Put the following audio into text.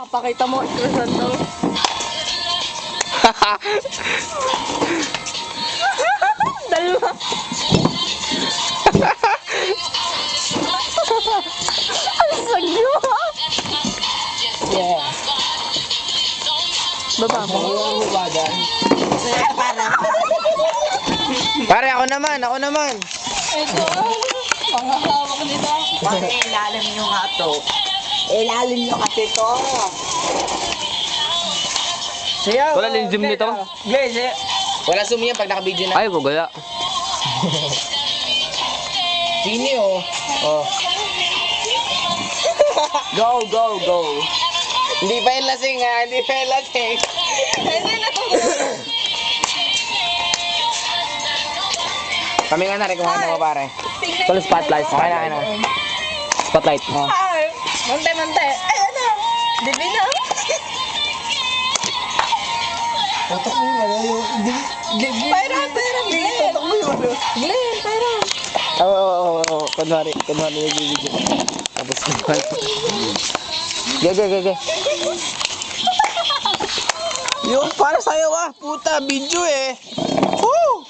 pakita mo. Ikasan daw. Dalawa. Ang sagyo. Yeah. Baba mo. Pare, ako naman. Ito. Panghahawak nila. Bakit ilalim nyo nga to? Ilalim nyo kasi to. Siya, Wala lang zoom nito? Guys, Wala zoom yan pag naka-video na. Ay, gugala. Sini oh. Oh. go. Hindi pa yung lasing ha, hindi pa yung lasing. Hindi na to. Kami nga na, rekomenda mo pare. Tuloy spotlight. Okay na. Spotlight. Oh. Ay, mante. Ay, ano? Dibi na. Tutok mo yung Pairan. Glenn. Tutok mo yung Glenn, pairan. Oo. Kunwari nag-video. Tapos kunwari. Ge. Yung para sa'yo puta, video eh. Woo!